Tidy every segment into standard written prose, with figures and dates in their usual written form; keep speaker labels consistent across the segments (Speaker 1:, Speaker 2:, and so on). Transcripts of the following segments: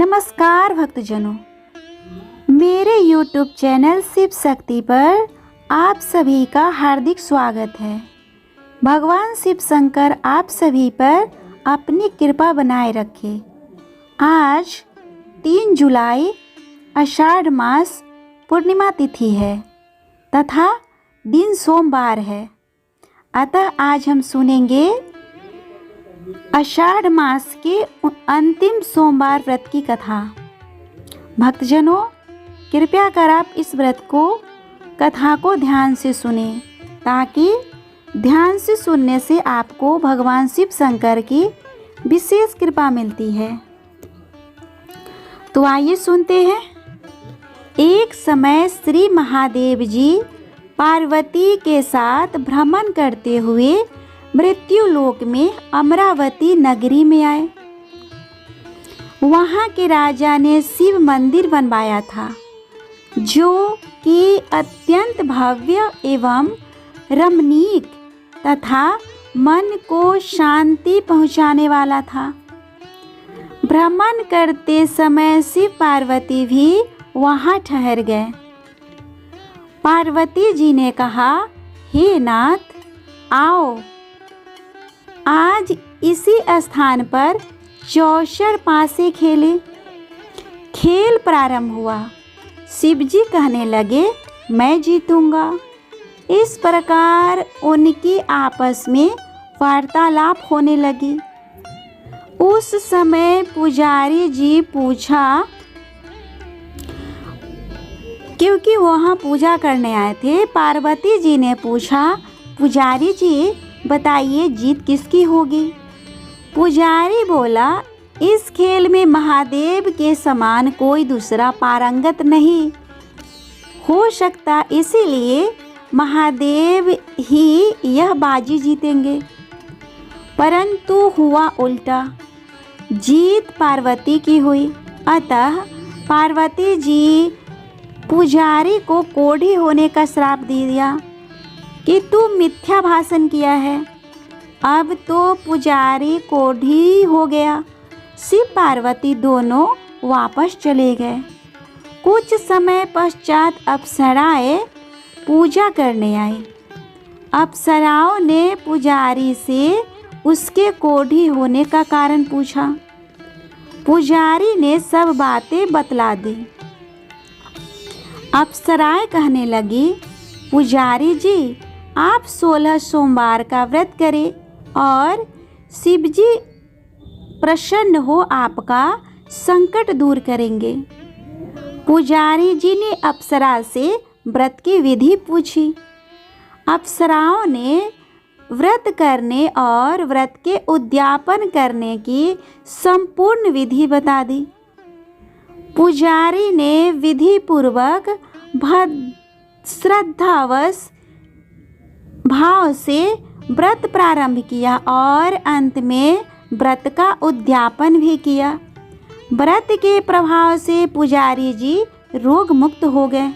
Speaker 1: नमस्कार भक्तजनों, मेरे YouTube चैनल शिव शक्ति पर आप सभी का हार्दिक स्वागत है। भगवान शिव शंकर आप सभी पर अपनी कृपा बनाए रखे। आज 3 जुलाई आषाढ़ मास पूर्णिमा तिथि है तथा दिन सोमवार है। अतः आज हम सुनेंगे आषाढ़ मास के अंतिम सोमवार व्रत की कथा। भक्तजनों, कृपया कर आप इस व्रत को कथा को ध्यान से सुने, ताकि ध्यान से सुनने से आपको भगवान शिव शंकर की विशेष कृपा मिलती है। तो आइए सुनते हैं। एक समय श्री महादेव जी पार्वती के साथ भ्रमण करते हुए मृत्युलोक में अमरावती नगरी में आए। वहाँ के राजा ने शिव मंदिर बनवाया था, जो कि अत्यंत भव्य एवं रमणीक तथा मन को शांति पहुँचाने वाला था। भ्रमण करते समय शिव पार्वती भी वहाँ ठहर गए। पार्वती जी ने कहा, हे नाथ, आओ, आज इसी स्थान पर चौसर पासे खेले। खेल प्रारंभ हुआ। शिवजी कहने लगे, मैं जीतूंगा। इस प्रकार उनकी आपस में वार्तालाप होने लगी। उस समय पुजारी जी पूछा, क्योंकि वहाँ पूजा करने आए थे, पार्वती जी ने पूछा, पुजारी जी बताइए जीत किसकी होगी। पुजारी बोला, इस खेल में महादेव के समान कोई दूसरा पारंगत नहीं हो सकता, इसीलिए महादेव ही यह बाजी जीतेंगे। परंतु हुआ उल्टा, जीत पार्वती की हुई। अतः पार्वती जी पुजारी को कोढ़ी होने का श्राप दे दिया कि तू मिथ्या भाषण किया है। अब तो पुजारी कोढ़ी हो गया। शिव पार्वती दोनों वापस चले गए। कुछ समय पश्चात अप्सराएं पूजा करने आई। अप्सराओं ने पुजारी से उसके कोढ़ी होने का कारण पूछा। पुजारी ने सब बातें बतला दी। अप्सराएं कहने लगी, पुजारी जी, आप 16 सोमवार का व्रत करें और शिवजी प्रसन्न हो आपका संकट दूर करेंगे। पुजारी जी ने अप्सरा से व्रत की विधि पूछी। अप्सराओं ने व्रत करने और व्रत के उद्यापन करने की संपूर्ण विधि बता दी। पुजारी ने विधि पूर्वक श्रद्धावश भाव से व्रत प्रारंभ किया और अंत में व्रत का उद्यापन भी किया। व्रत के प्रभाव से पुजारी जी रोग मुक्त हो गए।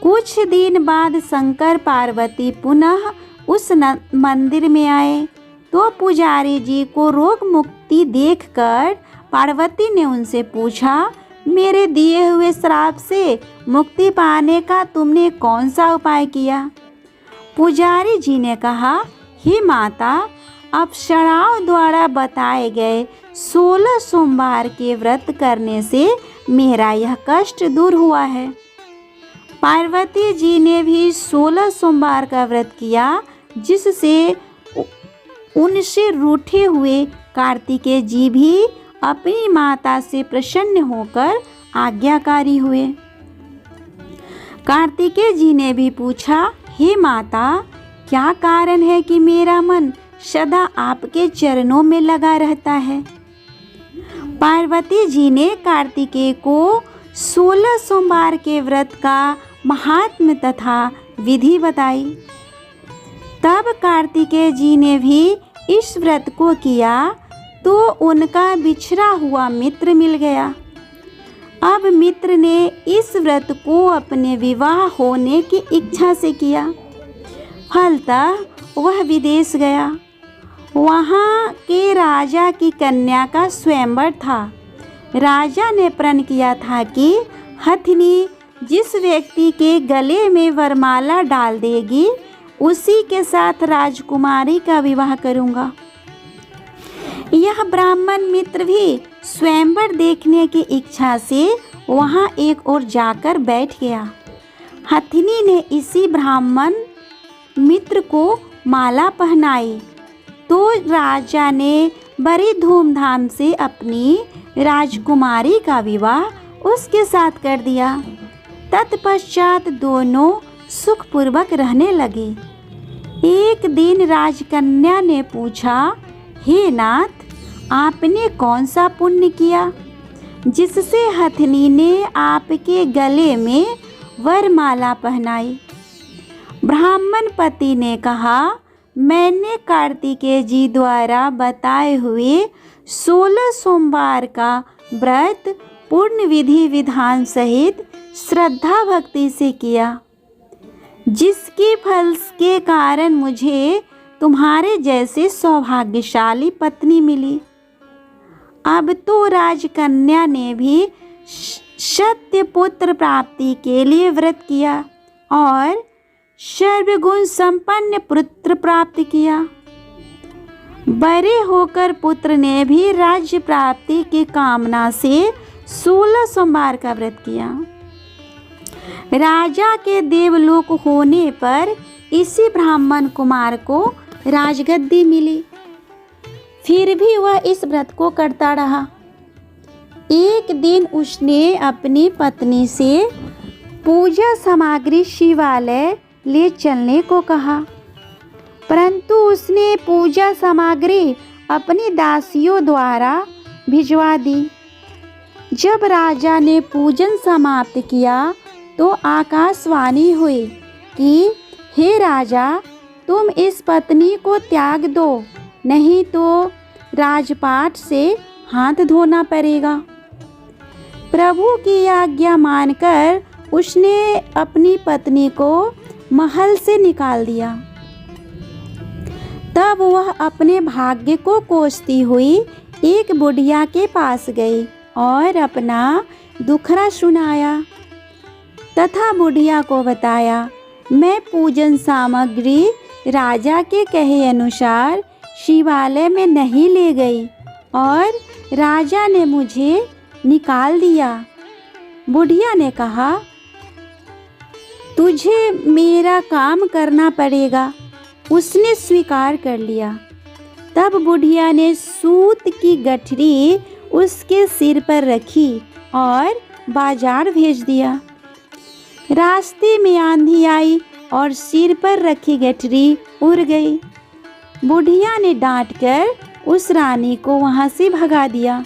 Speaker 1: कुछ दिन बाद शंकर पार्वती पुनः उस मंदिर में आए तो पुजारी जी को रोग मुक्ति देखकर पार्वती ने उनसे पूछा, मेरे दिए हुए श्राप से मुक्ति पाने का तुमने कौन सा उपाय किया। पुजारी जी ने कहा, हे माता, अप्सराओं द्वारा बताए गए 16 सोमवार के व्रत करने से मेरा यह कष्ट दूर हुआ है। पार्वती जी ने भी 16 सोमवार का व्रत किया, जिससे उनसे रूठे हुए कार्तिकेय जी भी अपनी माता से प्रसन्न होकर आज्ञाकारी हुए। कार्तिकेय जी ने भी पूछा, हे माता, क्या कारण है कि मेरा मन सदा आपके चरणों में लगा रहता है। पार्वती जी ने कार्तिकेय को 16 सोमवार के व्रत का महात्म्य तथा विधि बताई। तब कार्तिकेय जी ने भी इस व्रत को किया तो उनका बिछड़ा हुआ मित्र मिल गया। अब मित्र ने इस व्रत को अपने विवाह होने की इच्छा से किया। फलतः वह विदेश गया। वहाँ के राजा की कन्या का स्वयंवर था। राजा ने प्रण किया था कि हथिनी जिस व्यक्ति के गले में वरमाला डाल देगी उसी के साथ राजकुमारी का विवाह करूंगा। यह ब्राह्मण मित्र भी स्वयंवर देखने की इच्छा से वहां एक ओर जाकर बैठ गया। हथिनी ने इसी ब्राह्मण मित्र को माला पहनाई तो राजा ने बड़ी धूमधाम से अपनी राजकुमारी का विवाह उसके साथ कर दिया। तत्पश्चात दोनों सुखपूर्वक रहने लगे। एक दिन राजकन्या ने पूछा, हे नाथ, आपने कौन सा पुण्य किया जिससे हथिनी ने आपके गले में वरमाला पहनाई? ब्राह्मण पति ने कहा, मैंने कार्तिकेय जी द्वारा बताए हुए 16 सोमवार का व्रत पूर्ण विधि विधान सहित श्रद्धा भक्ति से किया, जिसके फल के कारण मुझे तुम्हारे जैसे सौभाग्यशाली पत्नी मिली। अब तो राजकन्या ने भी सत्य पुत्र प्राप्ति के लिए व्रत किया और सर्वगुण संपन्न पुत्र प्राप्त किया। बड़े होकर पुत्र ने भी राज्य प्राप्ति की कामना से 16 सोमवार का व्रत किया। राजा के देवलोक होने पर इसी ब्राह्मण कुमार को राजगद्दी मिली। फिर भी वह इस व्रत को करता रहा। एक दिन उसने अपनी पत्नी से पूजा सामग्री शिवालय ले चलने को कहा, परंतु उसने पूजा सामग्री अपनी दासियों द्वारा भिजवा दी। जब राजा ने पूजन समाप्त किया तो आकाशवाणी हुई कि हे राजा, तुम इस पत्नी को त्याग दो, नहीं तो राजपाट से हाथ धोना पड़ेगा। प्रभु की आज्ञा मानकर उसने अपनी पत्नी को महल से निकाल दिया। तब वह अपने भाग्य को कोसती हुई एक बुढ़िया के पास गई और अपना दुखड़ा सुनाया तथा बुढ़िया को बताया, मैं पूजन सामग्री राजा के कहे अनुसार शिवालय में नहीं ले गई और राजा ने मुझे निकाल दिया। बुढ़िया ने कहा, तुझे मेरा काम करना पड़ेगा। उसने स्वीकार कर लिया। तब बुढ़िया ने सूत की गठरी उसके सिर पर रखी और बाजार भेज दिया। रास्ते में आंधी आई और सिर पर रखी गठरी उड़ गई। बुढ़िया ने डांटकर उस रानी को वहां से भगा दिया।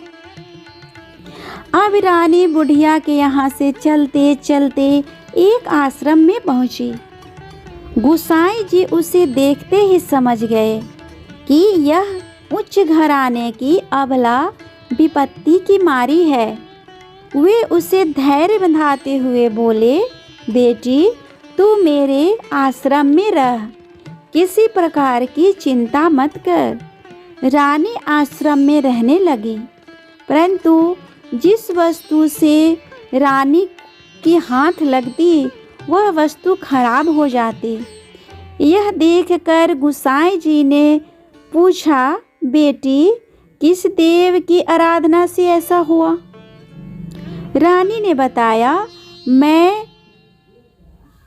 Speaker 1: अब रानी बुढ़िया के यहाँ से चलते चलते एक आश्रम में पहुंची। गोसाई जी उसे देखते ही समझ गए कि यह उच्च घराने की अबला विपत्ति की मारी है। वे उसे धैर्य बंधाते हुए बोले, बेटी, तू मेरे आश्रम में रह, किसी प्रकार की चिंता मत कर। रानी आश्रम में रहने लगी, परंतु जिस वस्तु से रानी की हाथ लगती वह वस्तु खराब हो जाती। यह देखकर गोसाई जी ने पूछा, बेटी, किस देव की आराधना से ऐसा हुआ? रानी ने बताया,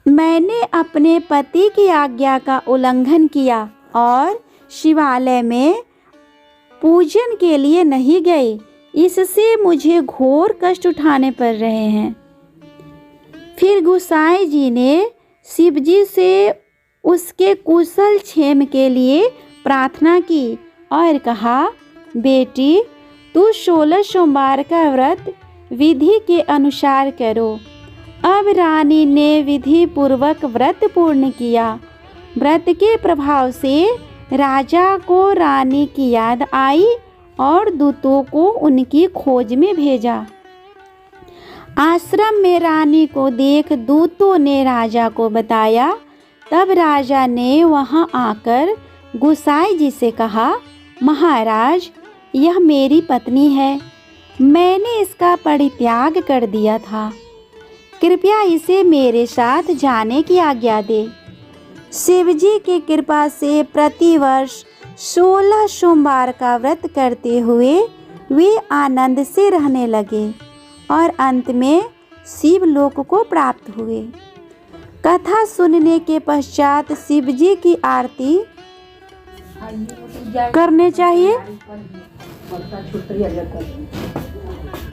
Speaker 1: मैंने अपने पति की आज्ञा का उल्लंघन किया और शिवालय में पूजन के लिए नहीं गई, इससे मुझे घोर कष्ट उठाने पड़ रहे हैं। फिर गोसाई जी ने शिवजी से उसके कुशल क्षेम के लिए प्रार्थना की और कहा, बेटी, तू 16 सोमवार का व्रत विधि के अनुसार करो। अब रानी ने विधि पूर्वक व्रत पूर्ण किया। व्रत के प्रभाव से राजा को रानी की याद आई और दूतों को उनकी खोज में भेजा। आश्रम में रानी को देख दूतों ने राजा को बताया। तब राजा ने वहां आकर गोसाई जी से कहा, महाराज, यह मेरी पत्नी है। मैंने इसका परित्याग कर दिया था। कृपया इसे मेरे साथ जाने की आज्ञा दे। शिवजी की कृपा से प्रतिवर्ष 16 सोमवार का व्रत करते हुए वे आनंद से रहने लगे और अंत में शिवलोक को प्राप्त हुए। कथा सुनने के पश्चात शिवजी की आरती करने चाहिए।